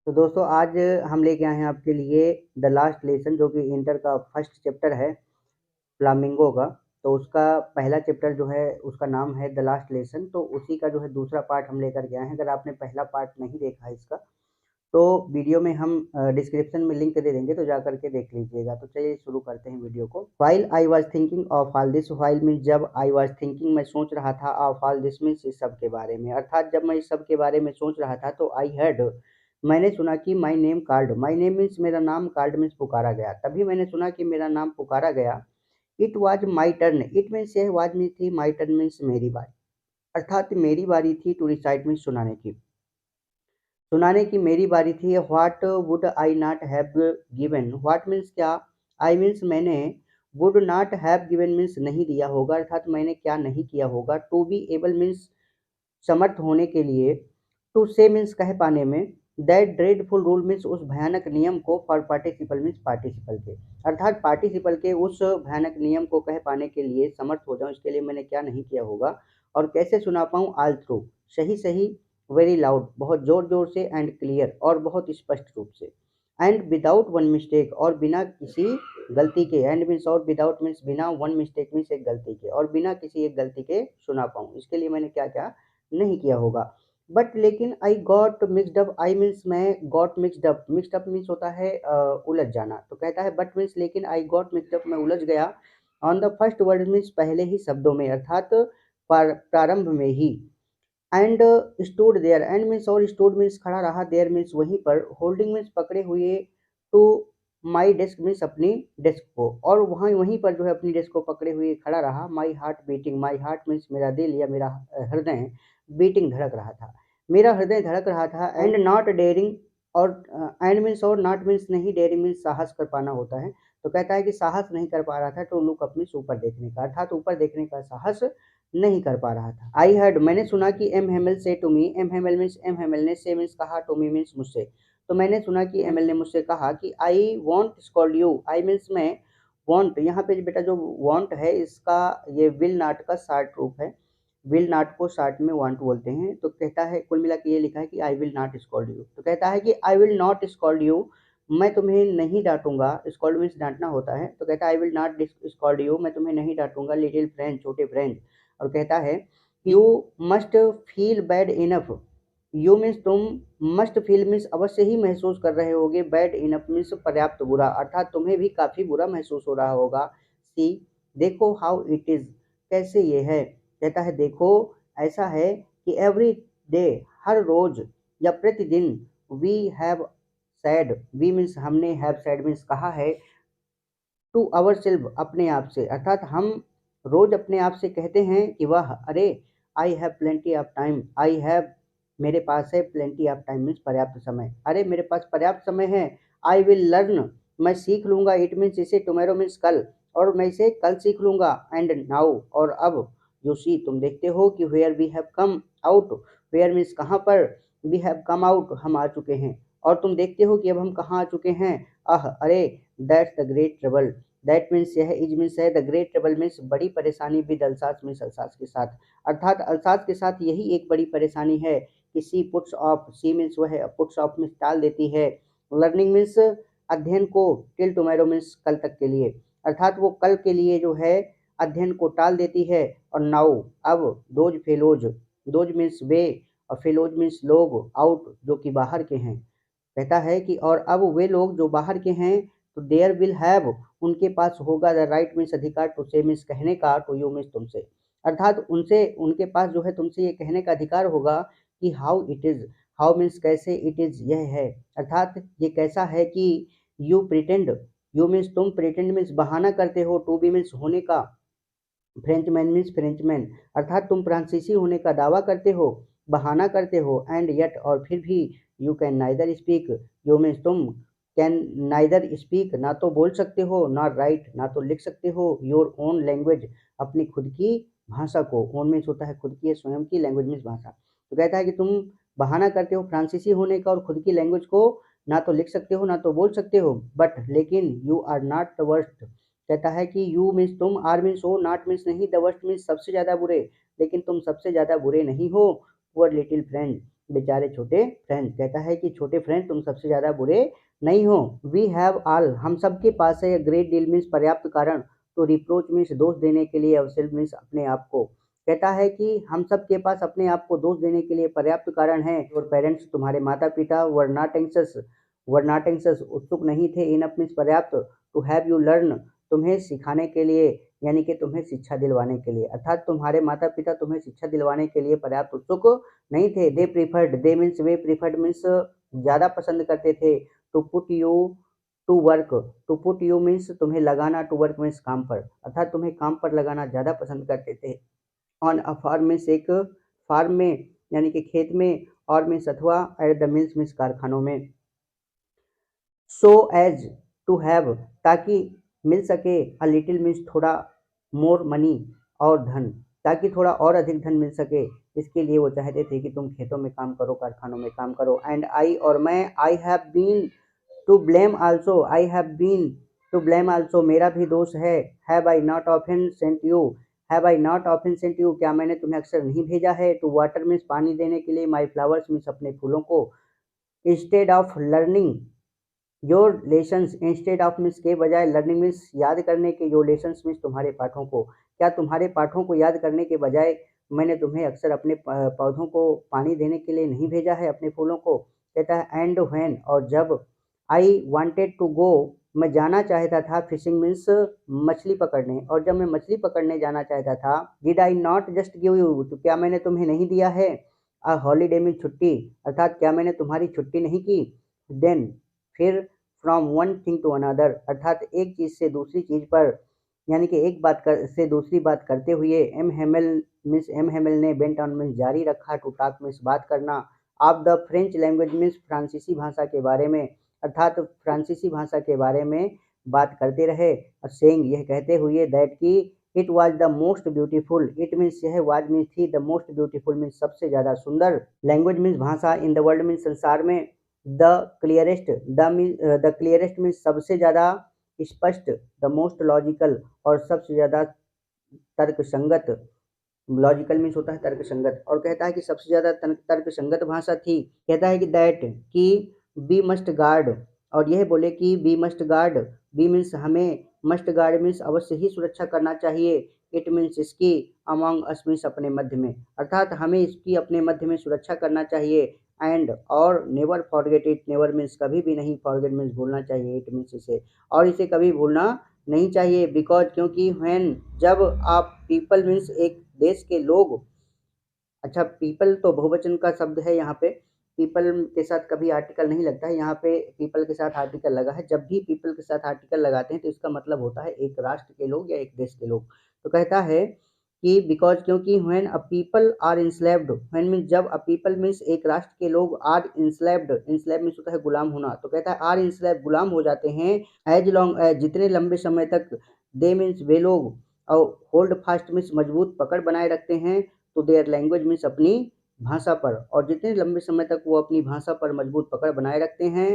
तो दोस्तों आज हम लेके आए हैं आपके लिए द लास्ट लेसन, जो कि इंटर का फर्स्ट चैप्टर है फ्लामिंगो का। तो उसका पहला चैप्टर जो है उसका नाम है द लास्ट लेसन। तो उसी का जो है दूसरा पार्ट हम लेकर के आए हैं। अगर आपने पहला पार्ट नहीं देखा है इसका, तो वीडियो में हम डिस्क्रिप्शन में लिंक दे देंगे, तो जा करके देख लीजिएगा। तो चलिए शुरू करते हैं वीडियो को। While I was thinking of all this, while means जब, आई वॉज थिंकिंग मैं सोच रहा था, ऑफ ऑल दिस मीन्स इस सब के बारे में, अर्थात जब मैं इस सब के बारे में सोच रहा था तो आई हैड, मैंने सुना कि my name called, my name means मेरा नाम, कॉल्ड मीन्स पुकारा गया, तभी मैंने सुना कि मेरा नाम पुकारा गया। It was my turn, it means यह वाज में थी, माई टर्न मीन्स मेरी बारी, अर्थात मेरी बारी थी, टू रिसाइट मीन्स सुनाने की, सुनाने की मेरी बारी थी। What would I not have given, what means क्या, आई मीन्स मैंने, would not have given means नहीं दिया होगा, अर्थात मैंने क्या नहीं किया होगा। टू बी एबल मीन्स समर्थ होने के लिए, टू से मीन्स कह पाने में, दैट ड्रेडफुल रूल मीन्स उस भयानक नियम को, फॉर पार्टिसिपल मीन्स पार्टिसिपल के, अर्थात पार्टिसिपल के उस भयानक नियम को कह पाने के लिए, समर्थ हो जाऊं इसके लिए मैंने क्या नहीं किया होगा, और कैसे सुना पाऊं, ऑल थ्रू सही सही, वेरी लाउड बहुत जोर जोर से, एंड क्लियर और बहुत स्पष्ट रूप से, एंड विदाउट वन मिस्टेक और बिना किसी गलती के, एंड मीन्स और, विदाउट मीन्स बिना, वन मिस्टेक मीन्स एक गलती के, और बिना किसी एक गलती के सुना पाऊं इसके लिए मैंने क्या क्या नहीं किया होगा। बट लेकिन I got mixed up, I means मैं, got mixed up, mixed up means होता है उलझ जाना, तो कहता है बट मीन्स लेकिन, आई गॉट मिक्सड अप मैं उलझ गया, on the first word means पहले ही शब्दों में, अर्थात प्रारंभ में ही, and stood there, and means और, स्टूड मीन्स खड़ा रहा, देयर मीन्स वहीं पर, होल्डिंग मीन्स पकड़े हुए, टू माई डेस्क मीन्स अपनी डेस्क को, और वहाँ वहीं पर जो है अपनी डेस्क को पकड़े हुए खड़ा रहा। My heart beating, my heart means मेरा दिल या मेरा हृदय, बीटिंग धड़क रहा था, मेरा हृदय धड़क रहा था, एंड नॉट डेयरिंग, और एंड मीन्स और, नॉट मीन्स नहीं, डेयरिंग मीन्स साहस कर पाना होता है, तो कहता है कि साहस नहीं कर पा रहा था, टू लुक अप मीन्स ऊपर देखने का, अर्थात ऊपर देखने का साहस नहीं कर पा रहा था। आई हर्ड मैंने सुना कि M Hamel say to me, M Hamel means M Hamel ने, से मीन्स कहा, टू मी मीन्स मुझसे, तो मैंने सुना कि एम एल ने मुझसे कहा कि I want scold you, I means मैं, वॉन्ट यहाँ पे बेटा जो वॉन्ट है इसका ये विल नॉट का शार्ट रूप है, विल नॉट को शार्ट में वांट बोलते हैं। तो कहता है कुल मिला के ये लिखा है कि I will not scold you, तो कहता है कि I will not scold you, मैं तुम्हें नहीं डांटूंगा, स्कॉल्ड मीन्स डांटना होता है, तो कहता है I will not scold you, मैं तुम्हें नहीं डांटूंगा, लिटिल फ्रेंड छोटे फ्रेंड, और कहता है you must feel bad enough, you means तुम, मस्ट फील मीन्स अवश्य ही महसूस कर रहे होगे, बैड इनफ मीन्स पर्याप्त बुरा, अर्थात तुम्हें भी काफ़ी बुरा महसूस हो रहा होगा। सी देखो, हाउ इट इज़ कैसे ये है, कहता है देखो ऐसा है कि एवरी डे हर रोज या प्रतिदिन, we have said, we means हमने, हैव सैड मीन्स कहा है, टू अवर सेल्फ अपने आप से, अर्थात हम रोज अपने आप से कहते हैं कि वह, अरे, I have plenty of time, I have मेरे पास है, प्लेंटी ऑफ टाइम मीन्स पर्याप्त समय, अरे मेरे पास पर्याप्त समय है, आई विल लर्न मैं सीख लूंगा, इट मीन्स इसे, टुमारो मीन्स कल, और मैं इसे कल सीख लूंगा, एंड नाउ और अब, यू सी तुम देखते हो कि where we have come out, where means कहाँ पर, वी हैव कम आउट हम आ चुके हैं, और तुम देखते हो कि अब हम कहाँ आ चुके हैं, अरे, that's the great trouble, that means यह, इज मीन्स है, द ग्रेट ट्रबल मीन्स बड़ी परेशानी, विद अल्सास मीन्स अल्सास के साथ, अर्थात अल्सास के साथ यही एक बड़ी परेशानी है कि सी पुट्स ऑफ, सी मीन्स वह, पुट्स ऑफ मीन्स टाल देती है, लर्निंग मीन्स अध्ययन को, टिल टुमारो मीन्स कल तक के लिए, अर्थात वो कल के लिए जो है अध्ययन को टाल देती है, और नाउ अब, दोज फेलोज, दोज मीन्स वे, और फेलोज मीन्स लोग, आउट जो कि बाहर के हैं, कहता है कि और अब वे लोग जो बाहर के हैं, तो देयर विल हैव उनके पास होगा, द राइट मीन्स अधिकार, टू से मीन्स कहने का, टू यू मीन्स तुमसे, अर्थात उनसे, उनके पास जो है तुमसे ये कहने का अधिकार होगा कि how it is, how means कैसे, इट इज़ यह है, अर्थात ये कैसा है कि, यू प्रिटेंड, यू मीन्स तुम, प्रिटेंड मीन्स बहाना करते हो, टू बी मीन्स होने का, फ्रेंचमैन मीन्स फ्रेंचमैन, अर्थात तुम फ्रांसीसी होने का दावा करते हो, बहाना करते हो, एंड येट और फिर भी, you can neither speak, you means तुम, कैन नाइदर स्पीक ना तो बोल सकते हो, ना राइट ना तो लिख सकते हो, योर ओन लैंग्वेज अपनी खुद की भाषा को, ओन मीन्स होता है खुद की, स्वयं की, लैंग्वेज मीन्स भाषा, तो कहता है कि तुम बहाना करते हो फ्रांसीसी होने का और खुद की लैंग्वेज को ना तो लिख सकते हो ना तो बोल सकते हो, बट लेकिन, you are not the worst, कहता है कि यू मीन्स तुम, आर मीन्स हो, नॉट मीन्स नहीं, द वर्स्ट मीन्स सबसे ज़्यादा बुरे, लेकिन तुम सबसे ज़्यादा बुरे नहीं हो, पुअर लिटिल फ्रेंड, बेचारे छोटे फ्रेंड्स। कहता है कि छोटे फ्रेंड तुम सबसे ज़्यादा बुरे नहीं हो। वी हैव ऑल, हम सबके पास है, ग्रेट डील मीन्स पर्याप्त कारण, तो रिप्रोच मीन्स दोष देने के लिए, अवसेल्फ मीन्स अपने आप को। कहता है कि हम सबके पास अपने आप को दोष देने के लिए पर्याप्त कारण है। और पेरेंट्स, तुम्हारे माता पिता, वर नॉट एंक्सस, उत्सुक नहीं थे, इनफ मीन्स पर्याप्त, टू हैव यू लर्न, तुम्हें सिखाने के लिए, यानी कि तुम्हें शिक्षा दिलवाने के लिए, अर्थात तुम्हारे माता पिता तुम्हें शिक्षा दिलवाने के लिए पर्याप्त उत्सुक नहीं थे। दे प्रीफर्ड, दे मीन्स वे, प्रीफर्ड मीन्स ज़्यादा पसंद करते थे, to put you to work, to put you means तुम्हें लगाना, टू वर्क मीन्स काम पर, अर्थात तुम्हें काम पर लगाना ज़्यादा पसंद करते थे। ऑन अ फार्म मीन्स एक फार्म में, यानी कि खेत में, और मीन्स अथवा, एट द मिल्स मीन्स कारखानों में। सो एज टू हैव, ताकि मिल सके, अ लिटिल मीन्स थोड़ा, मोर मनी और धन, ताकि थोड़ा और अधिक धन मिल सके, इसके लिए वो चाहते थे कि तुम खेतों में काम करो, कारखानों में काम करो। एंड आई, और मैं, I have been to blame also, I have been to blame also, मेरा भी दोष है। Have I not often sent you, have I not often sent you, क्या मैंने तुम्हें अक्सर नहीं भेजा है, टू वाटर मीन्स पानी देने के लिए, माई फ्लावर्स मीन्स अपने फूलों को, instead of learning your lessons, instead of means के बजाय, लर्निंग मीन्स याद करने के, योर लेसन्स मीन्स तुम्हारे पाठों को, क्या तुम्हारे पाठों को याद करने के बजाय मैंने तुम्हें अक्सर अपने पौधों को पानी देने के लिए नहीं भेजा है, अपने फूलों को। कहता है एंड व्हेन, और जब, आई वांटेड टू गो, मैं जाना चाहता था, फिशिंग मीन्स मछली पकड़ने, और जब मैं मछली पकड़ने जाना चाहता था, did I not just give you, तो क्या मैंने तुम्हें नहीं दिया है, अ हॉलीडे मीन्स छुट्टी, अर्थात क्या मैंने तुम्हारी छुट्टी नहीं की। देन, फिर, from one thing to another, अर्थात एक चीज़ से दूसरी चीज़ पर, यानी कि एक बात से दूसरी बात करते हुए, M Hamel means M Hamel ने, बेंट ऑन मीन्स जारी रखा, टू टॉक मीन्स बात करना, of the French language means फ्रांसीसी भाषा के बारे में, अर्थात फ्रांसीसी भाषा के बारे में बात करते रहे। और सेइंग, यह कहते हुए, दैट की, it was the most beautiful, it means यह, वाज मीन्स थी, द मोस्ट ब्यूटीफुल मीन्स सबसे ज़्यादा सुंदर, लैंग्वेज मीन्स भाषा, इन द वर्ल्ड मीन्स संसार में, the clearest, the clearest means सबसे ज़्यादा स्पष्ट, द मोस्ट लॉजिकल, और सबसे ज़्यादा तर्क संगत, लॉजिकल मीन्स होता है तर्क संगत, और कहता है कि सबसे ज़्यादा तर्क संगत भाषा थी। कहता है कि दैट, कि बी मस्ट गार्ड, और यह बोले कि we must guard, we means हमें, मस्ट गार्ड मीन्स अवश्य ही सुरक्षा करना चाहिए, इट मीन्स इसकी, अमॉन्ग अस मीन्स अपने मध्य में, अर्थात हमें इसकी अपने मध्य में सुरक्षा करना चाहिए। एंड, और, never forget it, never means कभी भी नहीं, फॉरगेट मीन्स भूलना चाहिए, इट मीन्स इसे, और इसे कभी भूलना नहीं चाहिए। बिकॉज, क्योंकि, व्हेन, जब, आप, पीपल मीन्स एक देश के लोग, अच्छा, पीपल तो बहुवचन का शब्द है यहाँ पे, पीपल के साथ कभी आर्टिकल नहीं लगता है, यहाँ पे पीपल के साथ आर्टिकल लगा है। जब भी पीपल के साथ आर्टिकल लगाते हैं तो इसका मतलब होता है एक राष्ट्र के लोग या एक देश के लोग। तो कहता है कि बिकॉज, क्योंकि, when a people are enslaved, when means जब, अ पीपल मीन्स एक राष्ट्र के लोग, आर इंस्लेव्ड, इंस्लेव मीन्स होता है गुलाम होना, तो कहता है आर इंस्लेव, गुलाम हो जाते हैं, एज लॉन्ग एज, जितने लंबे समय तक, दे मीन्स वे लोग, और होल्ड फास्ट मीन्स मजबूत पकड़ बनाए रखते हैं, तो देयर लैंग्वेज मीन्स अपनी भाषा पर, और जितने लंबे समय तक वो अपनी भाषा पर मजबूत पकड़ बनाए रखते हैं,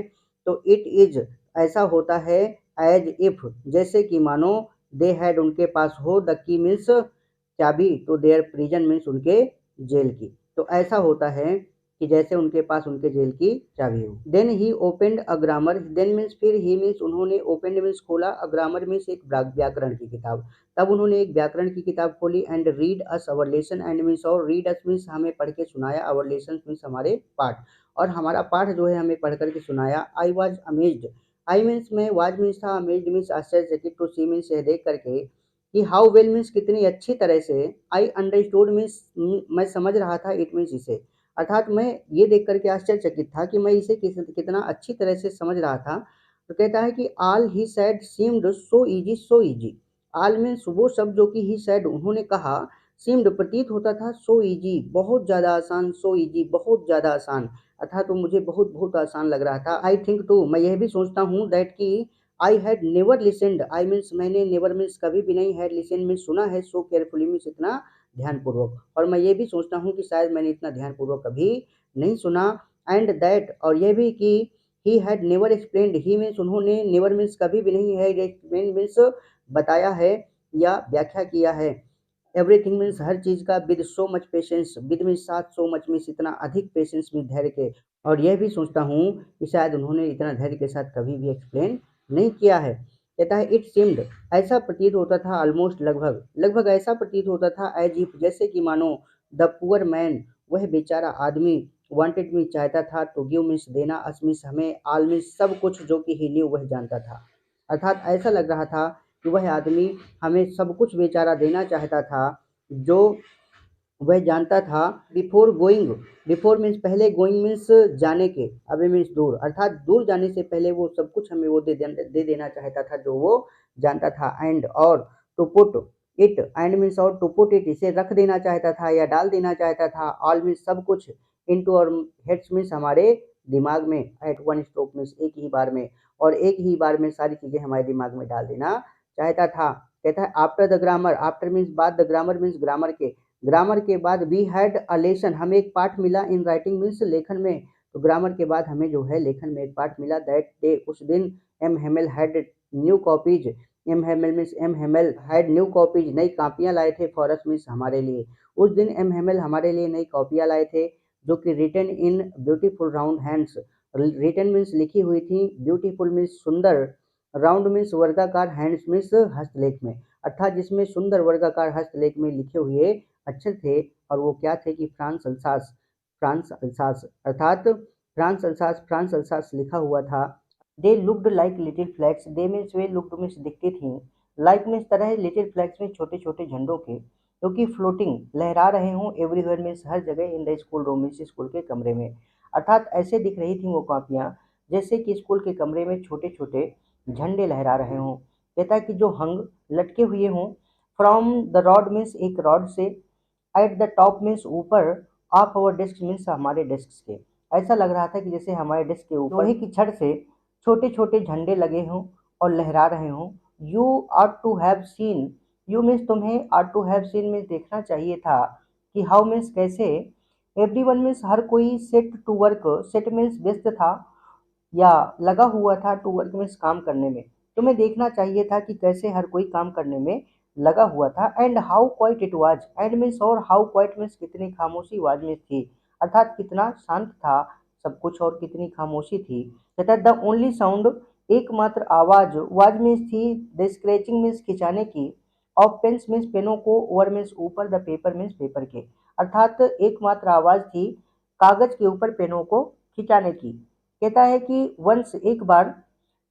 तो इट इज, ऐसा होता है, एज इफ, जैसे कि मानो, दे हैड, उनके पास हो, द की मीन्स चाबी, तो देयर प्रिजन मीन्स उनके जेल की, तो ऐसा होता है कि जैसे उनके पास उनके जेल की चाबी हो। Then he opened a grammar, then means फिर, ही मीन्स उन्होंने, ओपेंड मीन्स खोला, अ ग्रामर मीन्स एक व्याकरण की किताब, तब उन्होंने एक व्याकरण की किताब खोली। And read us our lesson, and means, और, रीड अस मीन्स हमें पढ़ के सुनाया, अवर लेसन मीन्स हमारे पाठ, और हमारा पाठ जो है हमें पढ़ करके सुनाया। I was amazed, I means मैं, वाज मीन्स था, अमेज्ड मीन्स आश्चर्यचकित, टू सी मीन्स यह देख करके, कि हाउ वेल मीन्स कितनी अच्छी तरह से, आई अंडरस्टूड मीन्स मैं समझ रहा था, इट मीन्स इसे, अर्थात मैं ये देख करके आश्चर्यचकित था कि मैं इसे कितना अच्छी तरह से समझ रहा था। तो कहता है कि all he said seemed so easy, so easy, all means वो सब जो कि ही सेड उन्होंने कहा, सीम्ड प्रतीत होता था, सो इजी बहुत ज़्यादा आसान, सो इजी बहुत ज़्यादा आसान, अर्थात वो मुझे बहुत बहुत आसान लग रहा था। आई थिंक टू, मैं यह भी सोचता हूँ, दैट की, I had never लिसेंड, I means मैंने, नेवर मीन्स कभी भी नहीं, हैड लिसेंड मीन्स सुना है, सो केयरफुली मीन्स इतना ध्यानपूर्वक, और मैं ये भी सोचता हूँ कि शायद मैंने इतना ध्यानपूर्वक कभी नहीं सुना। एंड दैट, और यह भी कि, he had never explained, he means उन्होंने, नेवर मीन्स कभी भी नहीं, हैड एक्सप्लेन मीन्स बताया है या व्याख्या किया है, एवरीथिंग मीन्स हर चीज़ का, with so much patience, with means साथ, सो मच मीन्स इतना अधिक पेशेंस में, धैर्य के। और यह भी सोचता हूँ कि शायद उन्होंने इतना धैर्य के साथ कभी भी एक्सप्लेन नहीं किया है। कहता है इट सीम्ड, ऐसा प्रतीत होता था, ऑलमोस्ट लगभग लगभग ऐसा प्रतीत होता था, एज इफ जैसे कि मानो, द पुअर मैन वह बेचारा आदमी, वांटेड मी चाहता था, टू गिव मीन्स देना, अस मीन्स हमें, ऑल मीन्स सब कुछ, जो कि ही न्यू वह जानता था। अर्थात ऐसा लग रहा था कि वह आदमी हमें सब कुछ बेचारा देना चाहता था, जो वह जानता था। बिफोर गोइंग, बिफोर मीन्स पहले, गोइंग मीन्स जाने के, अवे मीन्स दूर, अर्थात दूर जाने से पहले वो सब कुछ हमें वो दे देना चाहता था जो वो जानता था। एंड और, to put it, and means और, टू पुट इट इसे रख देना चाहता था या डाल देना चाहता था, ऑल मीन्स सब कुछ, इनटू और हेड्स मीन्स हमारे दिमाग में, एट वन स्ट्रोक मीन्स एक ही बार में, और एक ही बार में सारी चीज़ें हमारे दिमाग में डाल देना चाहता था। कहता है after the grammar, after means बाद, द ग्रामर मीन्स ग्रामर के, ग्रामर के बाद, वी हैड अ लेसन हमें एक पाठ मिला, इन राइटिंग मीन्स लेखन में। तो ग्रामर के बाद हमें जो है लेखन में एक पाठ मिला, दैट डे उस दिन, M Hamel had new copies, M Hamel means M Hamel had new copies नई कापियाँ लाए थे, फॉर अस मीन्स हमारे लिए। उस दिन एम हेमल हमारे लिए नई कॉपियाँ लाए थे, जो कि written in beautiful round hands, written means लिखी हुई थी, ब्यूटीफुल मीन्स सुंदर, राउंड मीन्स वर्गाकार, हैंड्स मीन्स हस्तलेख में, अर्थात जिसमें सुंदर वर्गाकार हस्तलेख में लिखे हुए अक्षर थे। और वो क्या थे कि फ्रांस अल्सास, फ्रांस अल्सास, अर्थात फ्रांस अल्सास, फ्रांस अल्सास लिखा हुआ था। They looked like little flags, they means way, looked means दिखती थी, लाइक मीन्स तरह, लिटिल फ्लैग्स में छोटे छोटे झंडों के, जो कि फ्लोटिंग लहरा रहे हों, एवरीवेयर मीन्स हर जगह, in the school room means school के कमरे में, अर्थात ऐसे दिख रही थी वो कॉपियाँ जैसे कि स्कूल के कमरे में छोटे छोटे झंडे लहरा रहे हों। कहता है कि जो हंग, लटके हुए हों, फ्रॉम द रॉड मीन्स एक रॉड से, एट द टॉप मीन्स ऊपर, ऑफ अवर डेस्क मीन्स हमारे डेस्क के। ऐसा लग रहा था कि जैसे हमारे डेस्क के ऊपर लोहे की छड़ से छोटे छोटे झंडे लगे हों और लहरा रहे हों। You are to have seen, you means तुम्हें, are to have seen means देखना चाहिए था, कि हाउ मीन्स कैसे, एवरी वन मीन्स हर कोई, set to work, set means व्यस्त था या लगा हुआ था, टू वर्क मीन्स काम करने में। तुम्हें देखना चाहिए था कि कैसे हर कोई काम करने में लगा हुआ था। And how quite it was, and means और, हाउ क्वाइट मीन्स कितनी खामोशी वाज मीन्स थी, अर्थात कितना शांत था सब कुछ और कितनी खामोशी थी। कहता द ओनली साउंड, एकमात्र आवाज, वाज मीन्स थी, द स्क्रैचिंग मीन्स खिंचाने की, ऑफ पेन्स मीन्स पेनों को, ओवर मीन्स ऊपर, द पेपर मीन्स पेपर के, अर्थात एकमात्र आवाज थी कागज के ऊपर पेनों को खिंचाने की। कहता है कि वंस एक बार,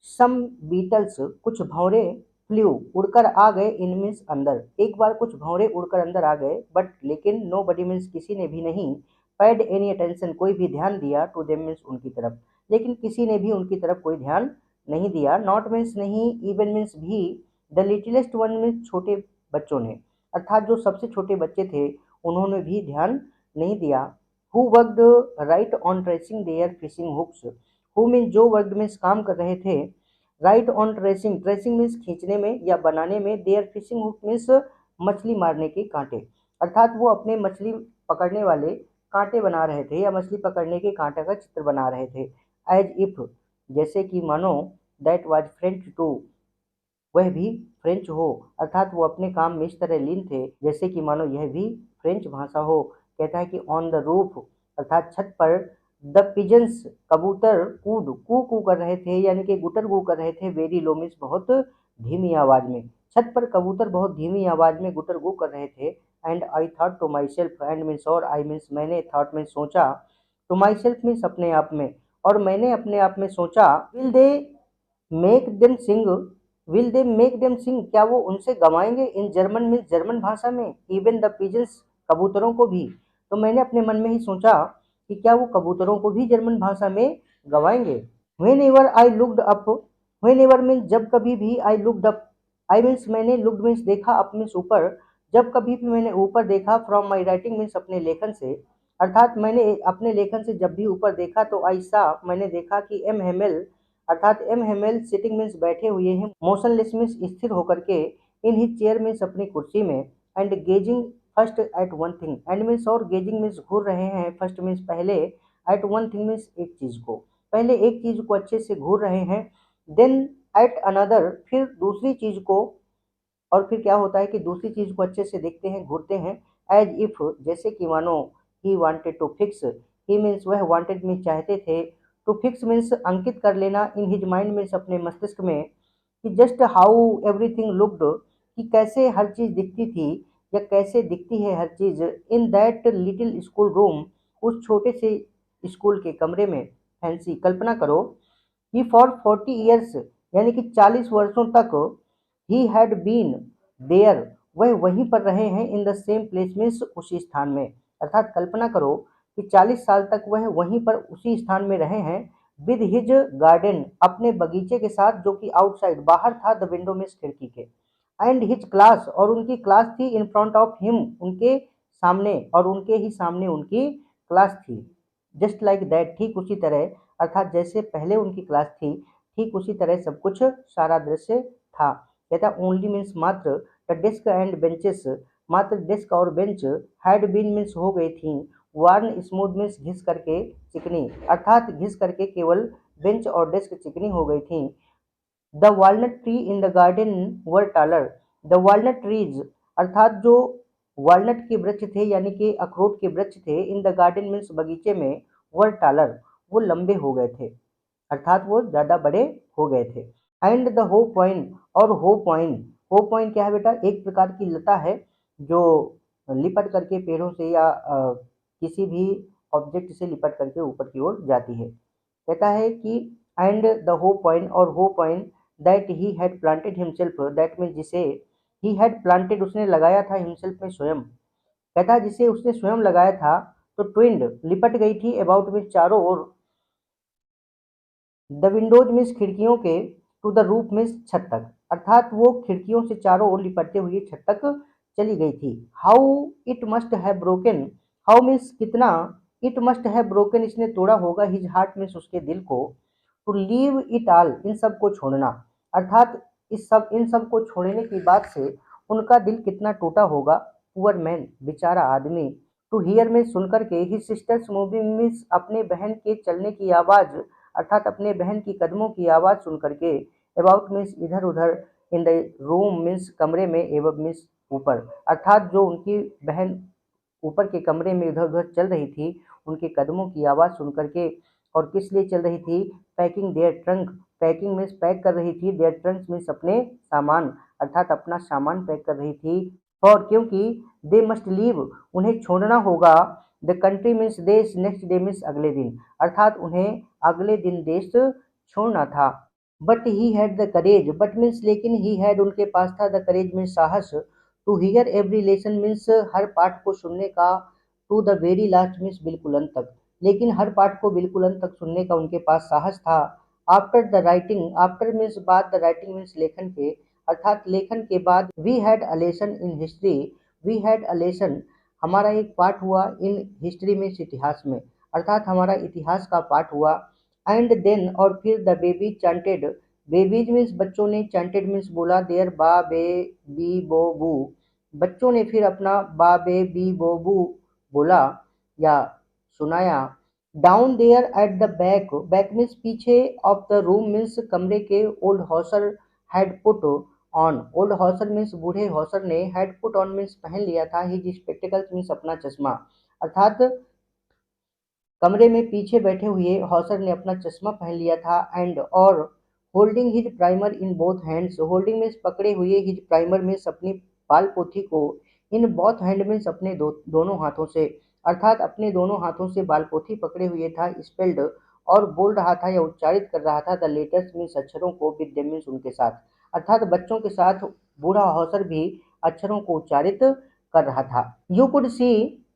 सम बीटल्स कुछ भंवरे, फ्लू उड़कर आ गए, इन मीन्स अंदर, एक बार कुछ भंवरे उड़कर अंदर आ गए, बट लेकिन, नो बडी मीन्स किसी ने भी नहीं, पेड एनी अटेंशन कोई भी ध्यान दिया, टू देम मीन्स उनकी तरफ, लेकिन किसी ने भी उनकी तरफ कोई ध्यान नहीं दिया, नॉट मीन्स नहीं, इवन मीन्स भी, द लिटिलेस्ट वन मीन्स छोटे बच्चों ने, अर्थात जो सबसे छोटे बच्चे थे उन्होंने भी ध्यान नहीं दिया। Who worked right on tracing their fishing hooks, who means जो वर्कड मीन्स काम कर रहे थे, right on tracing, tracing means खींचने में या बनाने में, देयर फिशिंग हुक मीन्स मछली मारने के कांटे, अर्थात वो अपने मछली पकड़ने वाले कांटे बना रहे थे या मछली पकड़ने के कांटे का चित्र बना रहे थे। एज इफ जैसे कि मानो, दैट वाज फ्रेंच टू वह भी फ्रेंच हो, अर्थात वो अपने काम में इस तरह लीन थे जैसे कि मानो यह भी फ्रेंच भाषा हो। कहता है कि ऑन द रूफ, अर्थात छत पर, द पिजन्स कबूतर, कूड कू कू कर रहे थे, यानी कि गुटर गू कर रहे थे, वेरी लो मीन्स बहुत धीमी आवाज में, छत पर कबूतर बहुत धीमी आवाज में गुटर गू कर रहे थे। And I thought to myself, and means और, आई मीन्स मैंने, थॉट मीन्स सोचा, टू माई सेल्फ मीन्स अपने आप में, और मैंने अपने आप में सोचा, will they make them sing, will they make them sing क्या वो उनसे गवाएंगे, इन जर्मन मीन्स जर्मन भाषा में, इवन द पिजन्स कबूतरों को भी। तो मैंने अपने मन में ही सोचा कि क्या वो कबूतरों को भी जर्मन भाषा में गवाएंगे। Whenever I looked up, whenever means जब कभी भी, I looked up, I means मैंने, लुक्ड मीन्स देखा, अप मीन्स ऊपर, जब कभी भी मैंने ऊपर देखा, फ्रॉम माई राइटिंग मीन्स अपने लेखन से, अर्थात मैंने अपने लेखन से जब भी ऊपर देखा तो आई सा मैंने देखा कि एम हेमेल, अर्थात एम हेमेल सिटिंग मीन्स बैठे हुए हैं, मोशनलेस मीन्स स्थिर होकर के, इन हिज चेयर मीन्स अपनी कुर्सी में, and gazing first at one thing, and means और, गेजिंग मीन्स घूर रहे हैं, फर्स्ट मीन्स पहले, एट वन थिंग मीन्स एक चीज को, पहले एक चीज को अच्छे से घूर रहे हैं, देन एट अनदर फिर दूसरी चीज को, और फिर क्या होता है कि दूसरी चीज़ को अच्छे से देखते हैं, घूरते हैं, एज इफ, जैसे कि मानो, he wanted to fix, he means वह वांटेड मीन्स चाहते थे, टू फिक्स मीन्स अंकित कर लेना, इन हिज माइंड मीन्स अपने मस्तिष्क में, कि जस्ट हाउ एवरीथिंग लुक्ड, कि कैसे हर चीज़ दिखती थी या कैसे दिखती है हर चीज़, in that little school room, उस छोटे से स्कूल के कमरे में। फैंसी, कल्पना करो कि फॉर 40 ईयर्स, यानी कि 40 वर्षों तक, ही हैड बीन देयर, वह वहीं पर रहे हैं, in the same place means उसी स्थान में। अर्थात कल्पना करो कि 40 साल तक वह वहीं पर उसी स्थान में रहे हैं, विद हिज गार्डन, अपने बगीचे के साथ, जो कि आउटसाइड, बाहर था, द विंडो मीन्स खिड़की के, एंड हिज क्लास, और उनकी क्लास थी, इन फ्रंट ऑफ हिम, उनके सामने, और उनके ही सामने उनकी क्लास थी। जस्ट लाइक दैट, ठीक उसी तरह, अर्थात जैसे पहले उनकी क्लास थी, ठीक उसी तरह सब कुछ, सारा दृश्य था। कहता ओनली मीन्स मात्र, द डेस्क एंड बेंचेस, मात्र डेस्क और बेंच, हैड बीन मीन्स हो गई थी, वार्न स्मूथ मीन्स घिस करके चिकनी, अर्थात घिस करके केवल बेंच और डेस्क चिकनी हो गई थी। The walnut tree in the garden were taller, the walnut trees, अर्थात जो वॉलनट के वृक्ष थे, यानी कि अखरोट के वृक्ष थे, इन द गार्डन मीन्स बगीचे में, वर टालर, वो लंबे हो गए थे, अर्थात वो ज्यादा बड़े हो गए थे। एंड द हो पॉइंट, और हो पॉइंट क्या है बेटा, एक प्रकार की लता है जो लिपट करके पेड़ों से या किसी भी ऑब्जेक्ट से लिपट करके ऊपर की ओर जाती है। कहता है कि एंड द हो पॉइंट, और हो point, that he had planted himself, that mean जिसे, ही हैड प्लांटेड, उसने लगाया था, हिमसेल्फ में स्वयं, कहता है जिसे उसने स्वयं लगाया था, तो ट्विंड, लिपट गई थी, अबाउट में चारों ओर, द विंडोज मीन्स खिड़कियों के, टू द रूफ मीन्स छत तक, अर्थात वो खिड़कियों से चारों ओर लिपटते हुए छत तक चली गई थी। How it must have broken, how means कितना, इट मस्ट हैव ब्रोकन, इसने तोड़ा होगा, हिज हार्ट मीन्स उसके दिल को, टू लीव इट ऑल, इन सब को छोड़ना, अर्थात इन सब को छोड़ने की बात से उनका दिल कितना टूटा होगा। पुअर मैन, बेचारा आदमी, टू हियर में सुनकर के, हिज सिस्टर्स मूविंग मीन्स अपने बहन के चलने की आवाज़, अर्थात अपने बहन की कदमों की आवाज़ सुन करके, अबाउट मीन्स इधर उधर, इन द रूम मीन्स कमरे में, एवं मीन्स ऊपर, अर्थात जो उनकी बहन ऊपर के कमरे में इधर उधर चल रही थी, उनके कदमों की आवाज़ सुन करके, और किस लिए चल रही थी, packing their trunk, packing means pack कर रही थी, देयर ट्रंक मीन्स अपने सामान, अर्थात अपना सामान पैक कर रही थी, और क्योंकि दे मस्ट लीव, उन्हें छोड़ना होगा, द कंट्री मीन्स देश, नेक्स्ट डे मीन्स अगले दिन, अर्थात उन्हें अगले दिन देश छोड़ना था। But he had the courage, but means लेकिन, ही हैड उनके पास था, द करेज मीन्स साहस, to hear every lesson means हर पाठ को सुनने का, to the very last means बिल्कुल अंत तक, लेकिन हर पाठ को बिल्कुल अंत तक सुनने का उनके पास साहस था। After the writing, after means बाद, द राइटिंग मीन्स लेखन के, अर्थात लेखन के बाद, we had a lesson in history, we had a lesson, हमारा एक पाठ हुआ, इन हिस्ट्री मीन्स इतिहास में, अर्थात हमारा इतिहास का पाठ हुआ। एंड देन, और फिर, the baby chanted, babies means बच्चों ने, चांटेड मीन्स बोला, देयर बा बे बी बो बू, बच्चों ने फिर अपना बा बे बी बो बू बोला या सुनाया। Down there at the back, back means पीछे, ऑफ द रूम मीन्स कमरे के, old Hauser had put on, old Hauser means बूढ़े हॉसर ने, हैड पुट ऑन मीन्स पहन लिया था, हिज स्पेक्टिकल्स मीन्स अपना चश्मा, अर्थात कमरे में पीछे बैठे हुए हॉसर ने अपना चश्मा पहन लिया था, एंड और, holding his primer in both hands, holding means पकड़े हुए, हिज प्राइमर मीन्स अपनी बाल पोथी को, इन बोथ हैंड मीन्स अपने दोनों हाथों से, अर्थात अपने दोनों हाथों से बाल पोथी पकड़े हुए था, स्पेल्ड, और बोल रहा था या उच्चारित कर रहा था, द लेटर्स मीन्स अक्षरों को, विद देम मीन्स उनके साथ, अर्थात बच्चों के साथ बूढ़ा हॉसर भी अक्षरों को उच्चारित कर रहा था। यू कुड सी,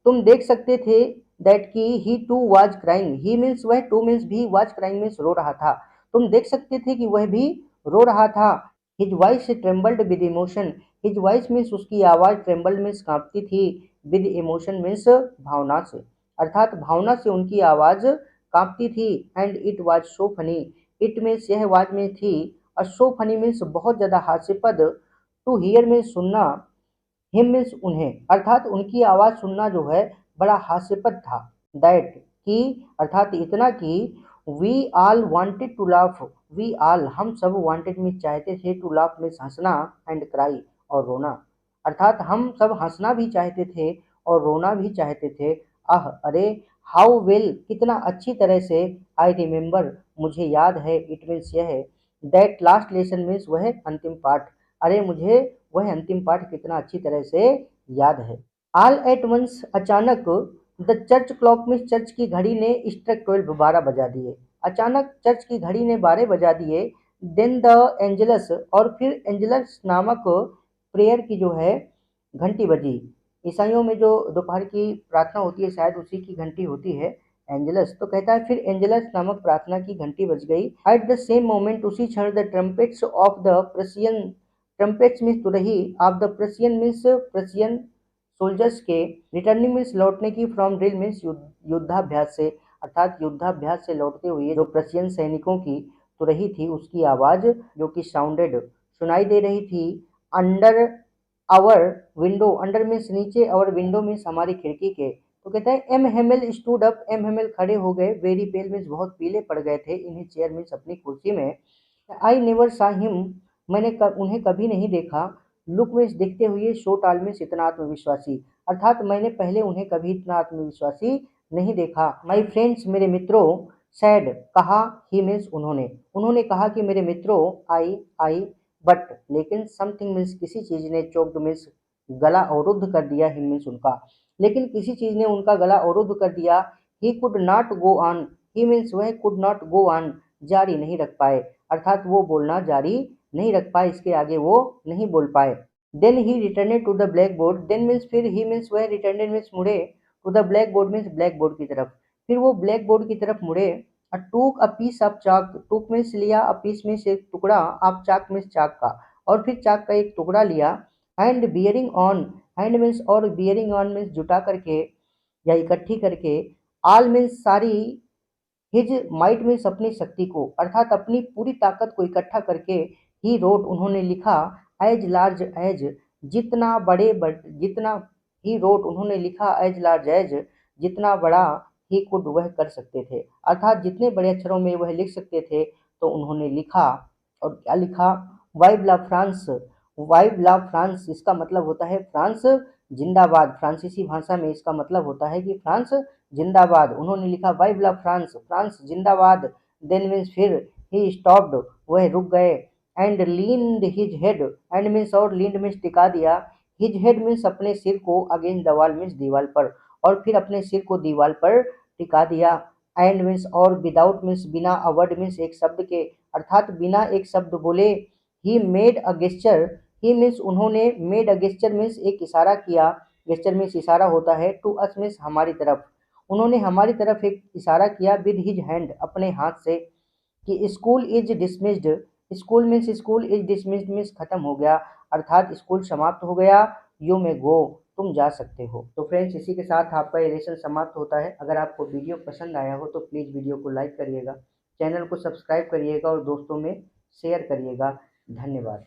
तुम देख सकते थे, दैट की, he too was crying, he means वह, टू मीन्स भी, वाज क्राइंग मीन्स रो रहा था, तुम देख सकते थे कि वह भी रो रहा था। His voice trembled with emotion, his voice means उसकी आवाज़, ट्रेम्बल्ड मीन्स कांपती थी, विद इमोशन मीन्स भावना से, अर्थात भावना से उनकी आवाज़ कांपती थी। And it was so funny, it means यह आवाज में थी, और सो फनी मीन्स बहुत ज़्यादा हास्यपद, टू हियर मीन्स सुनना, हिम मीन्स उन्हें, अर्थात उनकी आवाज़ सुनना जो है बड़ा हास्यपद था। दैट की, अर्थात इतना कि, we all wanted to laugh, we all हम सब, वांटेड मीन्स चाहते थे, टू लाफ मीन्स हंसना, एंड क्राई और रोना। अर्थात हम सब हंसना भी चाहते थे और रोना भी चाहते थे। आह अरे, हाउ वेल, कितना अच्छी तरह से, आई रिमेंबर, मुझे याद है, इट मीन्स यह है, दैट लास्ट लेसन मीन्स वह अंतिम पाठ, अरे मुझे वह अंतिम पाठ कितना अच्छी तरह से याद है। ऑल एट वंस, अचानक, द चर्च क्लॉक में, चर्च की घड़ी ने स्ट्रक 12, 12 बजा दिए। अचानक चर्च की घड़ी ने 12 बजा दिए। देन द एंजलस, और फिर एंजलस नामक प्रेयर की जो है घंटी बजी। ईसाइयों में जो दोपहर की प्रार्थना होती है शायद उसी की घंटी होती है एंजलस। तो कहता है फिर एंजलस नामक प्रार्थना की घंटी बज गई। एट द सेम मोमेंट, उसी क्षण, the trumpets of the Prussian, trumpets means तुरही, of the Prussian means Prussian soldiers के, रिटर्निंग मीन्स लौटने की, फ्रॉम ड्रिल मीन्स युद्धाभ्यास से, अर्थात युद्धाभ्यास से लौटते हुए जो प्रशियन सैनिकों की तुरही थी उसकी आवाज जो कि साउंडेड सुनाई दे रही थी। Under our window, under means नीचे, और विंडो मीन्स हमारी खिड़की के। तो कहता है M Hemal stood up, M Hemal खड़े हो गए, वेरी पेल मीन्स बहुत पीले पड़ गए थे, इन हिज चेयर मीन्स अपनी कुर्सी में। आई नेवर सा हिम, मैंने उन्हें कभी नहीं देखा। लुक मीन्स देखते हुए, शो टाल मीन्स इतना आत्मविश्वासी, अर्थात मैंने पहले उन्हें कभी इतना आत्मविश्वासी नहीं देखा। माई फ्रेंड्स, मेरे मित्रों, सैड, कहा, ही मीन्स उन्होंने, उन्होंने कहा कि मेरे मित्रों, आई, बट, लेकिन, समथिंग मीन्स किसी चीज ने, चोक्ड मीन्स गला अवरुद्ध कर दिया, हिम मीन्स उनका, लेकिन किसी चीज ने उनका गला अवरुद्ध कर दिया। He could not go on, he means वह कुड नॉट गो ऑन, जारी नहीं रख पाए, अर्थात वो बोलना जारी नहीं रख पाए, इसके आगे वो नहीं बोल पाए। Then he return to the blackboard, then means फिर, ही मीन्स वह, रिटर्न मीन्स मुड़े, to the blackboard means blackboard की तरफ, फिर वो ब्लैक बोर्ड की तरफ मुड़े। टूक अ पीस ऑफ चाक, टूक मीन्स लिया, अ पीस मीन्स एक टुकड़ा, ऑफ चाक मीन्स चाक का, और फिर चाक का एक टुकड़ा लिया। And bearing on, hand means और, बियरिंग ऑन मीन्स जुटा करके या इकट्ठी करके, ऑल मीन्स सारी, हिज माइट मीन्स अपनी शक्ति को, अर्थात अपनी पूरी ताकत को इकट्ठा करके, ही रोट उन्होंने लिखा, एज लार्ज एज, जितना बड़े जितना, ही रोट उन्होंने लिखा, एज लार्ज एज, जितना बड़ा, ही कुड वह कर सकते थे, अर्थात जितने बड़े अक्षरों में वह लिख सकते थे तो उन्होंने लिखा। और क्या लिखा, वाइव ला फ्रांस, वाइव ला फ्रांस, इसका मतलब होता है फ्रांस जिंदाबाद, फ्रांसीसी भाषा में इसका मतलब होता है कि फ्रांस जिंदाबाद। उन्होंने लिखा वाइव ला फ्रांस, फ्रांस जिंदाबाद। देन मीन्स फिर, ही स्टॉप्ड, वह रुक गए। And leaned his head, and means और, लीन्ड मीन्स टिका दिया, हिज हेड मीन्स अपने सिर को, अगेंस्ट द वॉल मीन्स दीवार पर, और फिर अपने सिर को दीवार पर टिका दिया। एंड मीन्स और, विदाउट मीन्स बिना, अ वर्ड मीन्स एक शब्द के, अर्थात बिना एक शब्द बोले। He made a gesture, he means उन्होंने, मेड अ गेस्चर मीन्स एक इशारा किया, गेस्चर मीन्स इशारा होता है, टू अस मीन्स हमारी तरफ, उन्होंने हमारी तरफ एक इशारा किया, विद हिज हैंड अपने हाथ से, कि school is dismissed, school means school, is dismissed means खत्म हो गया, अर्थात स्कूल समाप्त हो गया। यू मे गो, तुम जा सकते हो। तो फ्रेंड्स इसी के साथ आपका ये लेसन समाप्त होता है। अगर आपको वीडियो पसंद आया हो तो प्लीज़ वीडियो को लाइक करिएगा, चैनल को सब्सक्राइब करिएगा और दोस्तों में शेयर करिएगा। धन्यवाद।